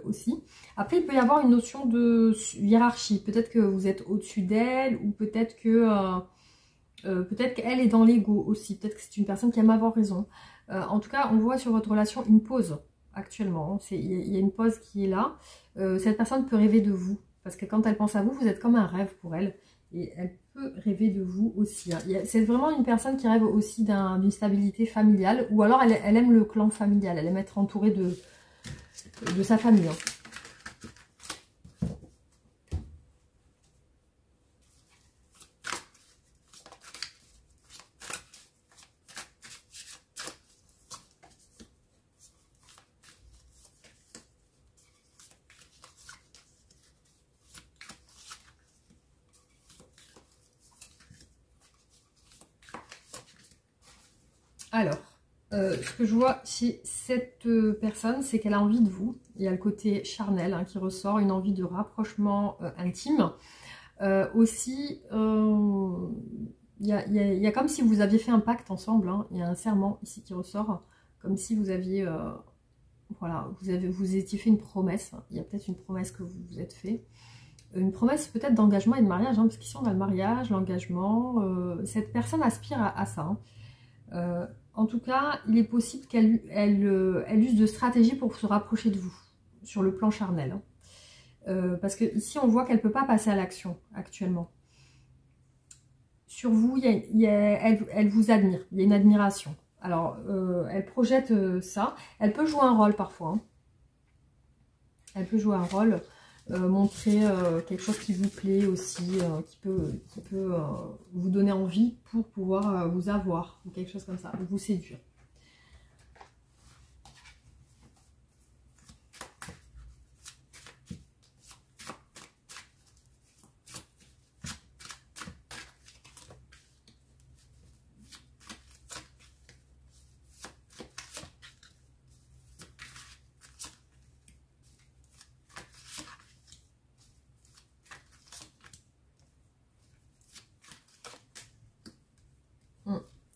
aussi. Après, il peut y avoir une notion de hiérarchie. Peut-être que vous êtes au-dessus d'elle ou peut-être qu'elle est dans l'ego aussi. Peut-être que c'est une personne qui aime avoir raison. En tout cas, on voit sur votre relation une pause actuellement. Il y a une pause qui est là. Cette personne peut rêver de vous. Parce que quand elle pense à vous, vous êtes comme un rêve pour elle. Et elle peut rêver de vous aussi. Hein. C'est vraiment une personne qui rêve aussi d'une stabilité familiale. Ou alors elle aime le clan familial. Elle aime être entourée de sa famille. Hein. Alors, ce que je vois chez cette personne, c'est qu'elle a envie de vous. Il y a le côté charnel hein, qui ressort, une envie de rapprochement intime. Aussi, il y a comme si vous aviez fait un pacte ensemble. Hein. Il y a un serment ici qui ressort, comme si vous aviez, voilà, vous étiez fait une promesse. Il y a peut-être une promesse que vous vous êtes fait. une promesse peut-être d'engagement et de mariage, hein, parce qu'ici on a le mariage, l'engagement, cette personne aspire à ça. Hein. En tout cas, il est possible qu'elle use de stratégies pour se rapprocher de vous, sur le plan charnel. Hein. Parce que ici on voit qu'elle ne peut pas passer à l'action actuellement. Sur vous, elle vous admire, il y a une admiration. Alors, elle projette ça, elle peut jouer un rôle parfois. Hein. Elle peut jouer un rôle. Montrer quelque chose qui vous plaît aussi, qui peut vous donner envie pour pouvoir vous avoir, ou quelque chose comme ça, vous séduire.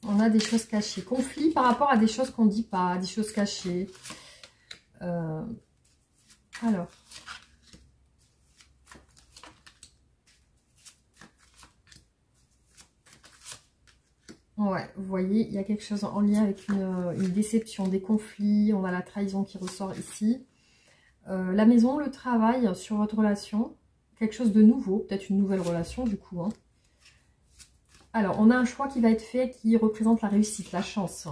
On a des choses cachées. Conflit par rapport à des choses qu'on ne dit pas, des choses cachées. Alors. Ouais, vous voyez, il y a quelque chose en lien avec une déception, des conflits. On a la trahison qui ressort ici. La maison, le travail sur votre relation. Quelque chose de nouveau, peut-être une nouvelle relation du coup. Hein. Alors, on a un choix qui va être fait qui représente la réussite, la chance.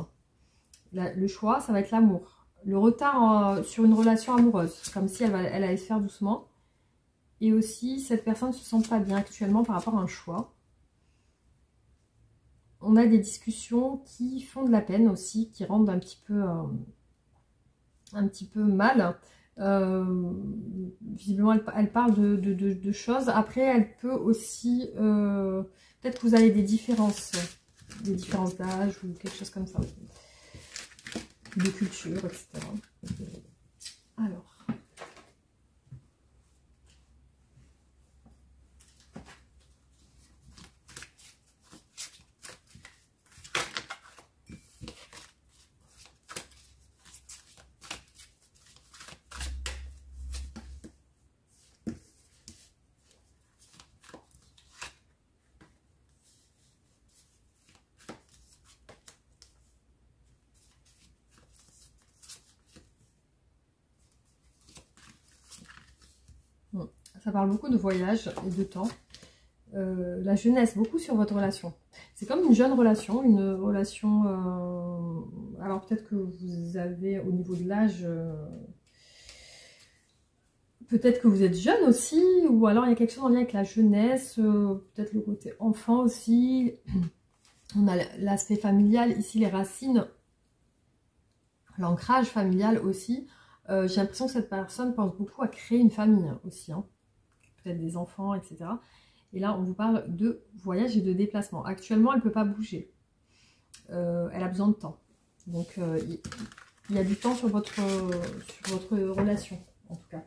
Le choix, ça va être l'amour. Le retard sur une relation amoureuse, comme si elle allait se faire doucement. Et aussi, cette personne ne se sent pas bien actuellement par rapport à un choix. On a des discussions qui font de la peine aussi, qui rendent un petit peu mal. Visiblement, elle parle de choses. Après, elle peut aussi... peut-être que vous avez des différences d'âge ou quelque chose comme ça. De culture, etc. Alors. Ça parle beaucoup de voyage et de temps. La jeunesse, beaucoup sur votre relation. C'est comme une jeune relation, une relation... alors peut-être que vous avez au niveau de l'âge... peut-être que vous êtes jeune aussi, ou alors il y a quelque chose en lien avec la jeunesse, peut-être le côté enfant aussi. On a l'aspect familial, ici les racines, l'ancrage familial aussi. J'ai l'impression que cette personne pense beaucoup à créer une famille aussi, hein. Peut-être des enfants, etc. Et là, on vous parle de voyage et de déplacement. Actuellement, elle ne peut pas bouger. Elle a besoin de temps. Donc, il y a du temps sur votre relation, en tout cas.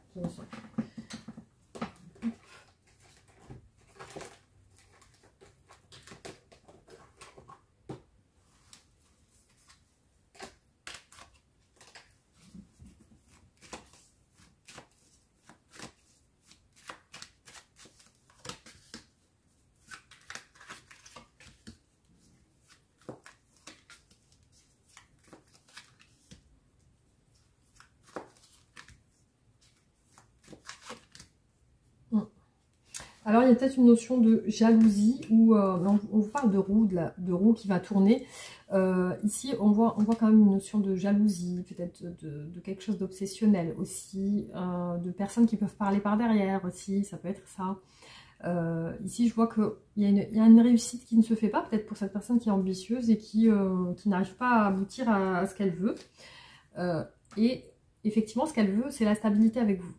Alors, il y a peut-être une notion de jalousie où on vous parle de roue qui va tourner. Ici, on voit quand même une notion de jalousie, peut-être de quelque chose d'obsessionnel aussi, de personnes qui peuvent parler par derrière aussi, ça peut être ça. Ici, je vois qu'il y a une réussite qui ne se fait pas, peut-être pour cette personne qui est ambitieuse et qui n'arrive pas à aboutir à ce qu'elle veut. Et effectivement, ce qu'elle veut, c'est la stabilité avec vous.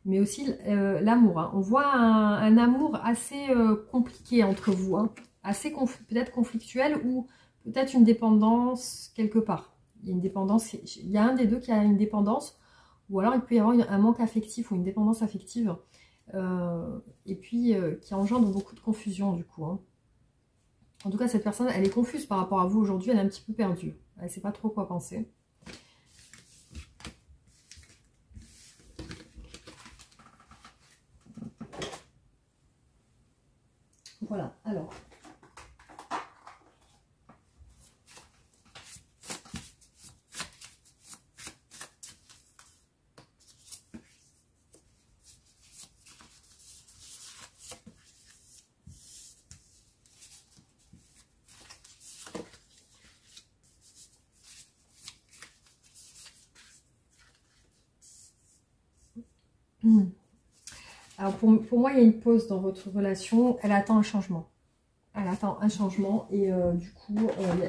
Mais aussi l'amour. Hein. On voit un amour assez compliqué entre vous, hein. Assez peut-être conflictuel ou peut-être une dépendance quelque part. Il y a une dépendance, il y a un des deux qui a une dépendance, ou alors il peut y avoir un manque affectif ou une dépendance affective, et puis qui engendre beaucoup de confusion du coup. Hein. En tout cas, cette personne, elle est confuse par rapport à vous aujourd'hui, elle est un petit peu perdue. Elle ne sait pas trop quoi penser. Voilà, alors. Alors pour moi, il y a une pause dans votre relation. Elle attend un changement. Elle attend un changement et du coup,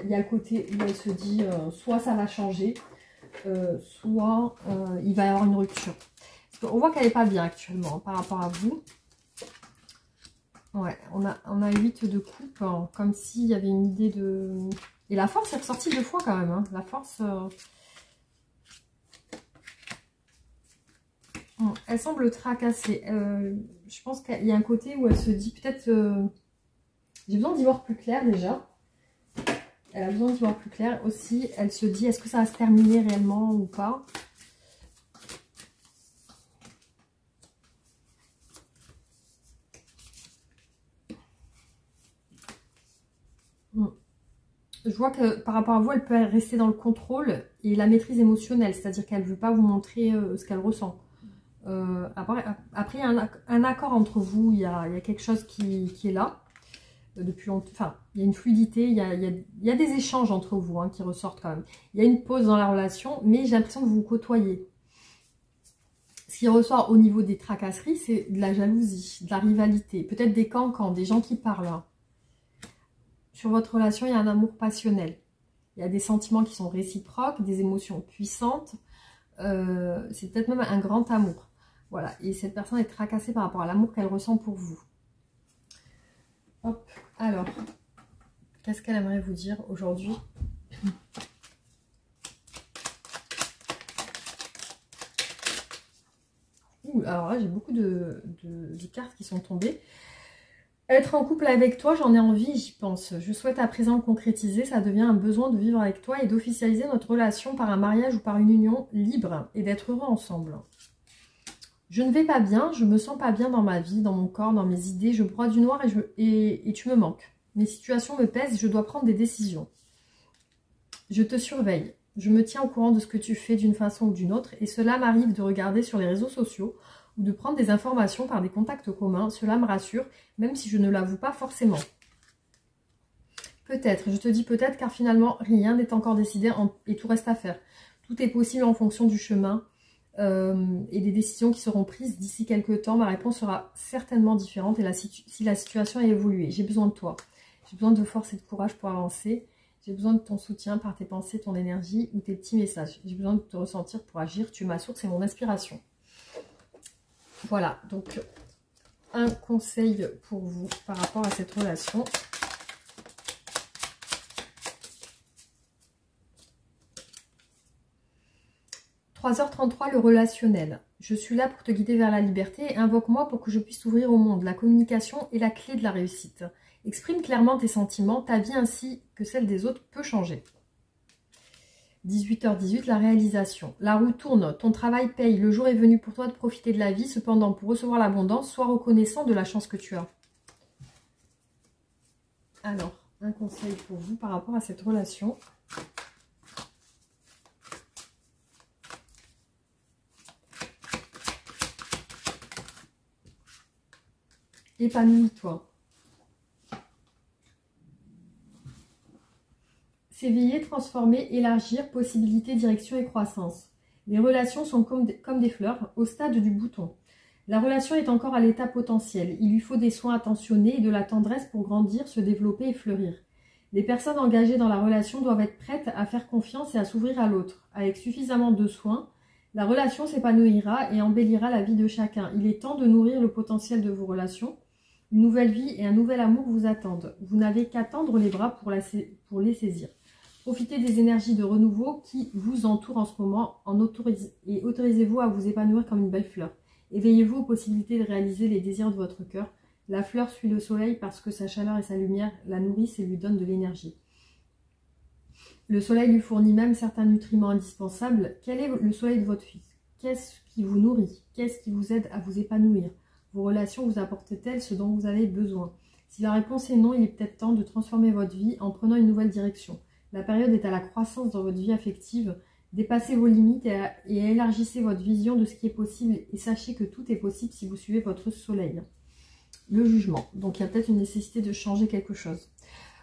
il y a le côté où elle se dit soit ça va changer, soit il va y avoir une rupture. Parce qu'on voit qu'elle n'est pas bien actuellement hein, par rapport à vous. Ouais, on a 8 de coupe, hein, comme s'il y avait une idée de... Et la force est ressortie 2 fois quand même. Hein. La force... elle semble tracassée. Je pense qu'il y a un côté où elle se dit peut-être... j'ai besoin d'y voir plus clair déjà. Elle a besoin d'y voir plus clair. Aussi, elle se dit, est-ce que ça va se terminer réellement ou pas? Je vois que par rapport à vous, elle peut rester dans le contrôle et la maîtrise émotionnelle. C'est-à-dire qu'elle ne veut pas vous montrer ce qu'elle ressent. Après, il y a un accord entre vous. Il y a quelque chose qui est là. Depuis longtemps, enfin, il y a une fluidité, il y a des échanges entre vous hein, qui ressortent quand même. Il y a une pause dans la relation, mais j'ai l'impression que vous vous côtoyez. Ce qui ressort au niveau des tracasseries, c'est de la jalousie, de la rivalité, peut-être des cancans, des gens qui parlent. Hein. Sur votre relation, il y a un amour passionnel. Il y a des sentiments qui sont réciproques, des émotions puissantes. C'est peut-être même un grand amour. Voilà, et cette personne est tracassée par rapport à l'amour qu'elle ressent pour vous. Hop, alors, qu'est-ce qu'elle aimerait vous dire aujourd'hui? Alors là, j'ai beaucoup de cartes qui sont tombées. Être en couple avec toi, j'en ai envie, j'y pense. Je souhaite à présent le concrétiser, ça devient un besoin de vivre avec toi et d'officialiser notre relation par un mariage ou par une union libre et d'être heureux ensemble. Je ne vais pas bien, je me sens pas bien dans ma vie, dans mon corps, dans mes idées, je broie du noir et tu me manques. Mes situations me pèsent, je dois prendre des décisions. Je te surveille, je me tiens au courant de ce que tu fais d'une façon ou d'une autre et cela m'arrive de regarder sur les réseaux sociaux ou de prendre des informations par des contacts communs. Cela me rassure, même si je ne l'avoue pas forcément. Peut-être, je te dis peut-être car finalement rien n'est encore décidé et tout reste à faire. Tout est possible en fonction du chemin et des décisions qui seront prises d'ici quelques temps. Ma réponse sera certainement différente et si la situation a évolué. J'ai besoin de toi. J'ai besoin de force et de courage pour avancer. J'ai besoin de ton soutien par tes pensées, ton énergie ou tes petits messages. J'ai besoin de te ressentir pour agir. Tu es ma source et mon inspiration. Voilà, donc un conseil pour vous par rapport à cette relation. « 3h33, le relationnel. Je suis là pour te guider vers la liberté et invoque-moi pour que je puisse t'ouvrir au monde. La communication est la clé de la réussite. Exprime clairement tes sentiments. Ta vie ainsi que celle des autres peut changer. » 18h18, la réalisation. La roue tourne, ton travail paye. Le jour est venu pour toi de profiter de la vie. Cependant, pour recevoir l'abondance, sois reconnaissant de la chance que tu as. Alors, un conseil pour vous par rapport à cette relation. Épanouis-toi. S'éveiller, transformer, élargir, possibilité, direction et croissance. Les relations sont comme des fleurs, au stade du bouton. La relation est encore à l'état potentiel. Il lui faut des soins attentionnés et de la tendresse pour grandir, se développer et fleurir. Les personnes engagées dans la relation doivent être prêtes à faire confiance et à s'ouvrir à l'autre. Avec suffisamment de soins, la relation s'épanouira et embellira la vie de chacun. Il est temps de nourrir le potentiel de vos relations. Une nouvelle vie et un nouvel amour vous attendent. Vous n'avez qu'à tendre les bras pour les saisir. Profitez des énergies de renouveau qui vous entourent en ce moment et autorisez-vous à vous épanouir comme une belle fleur. Éveillez-vous aux possibilités de réaliser les désirs de votre cœur. La fleur suit le soleil parce que sa chaleur et sa lumière la nourrissent et lui donnent de l'énergie. Le soleil lui fournit même certains nutriments indispensables. Quel est le soleil de votre fils? Qu'est-ce qui vous nourrit? Qu'est-ce qui vous aide à vous épanouir? Vos relations vous apportent-elles ce dont vous avez besoin? Si la réponse est non, il est peut-être temps de transformer votre vie en prenant une nouvelle direction. La période est à la croissance dans votre vie affective. Dépassez vos limites et élargissez votre vision de ce qui est possible et sachez que tout est possible si vous suivez votre soleil. Le jugement. Donc il y a peut-être une nécessité de changer quelque chose.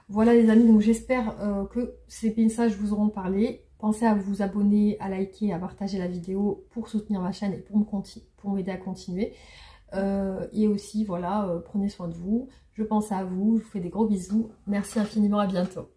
Voilà les amis, donc j'espère que ces messages vous auront parlé. Pensez à vous abonner, à liker, à partager la vidéo pour soutenir ma chaîne et pour m'aider à continuer. Et aussi, voilà, prenez soin de vous. Je pense à vous, je vous fais des gros bisous. Merci infiniment, à bientôt.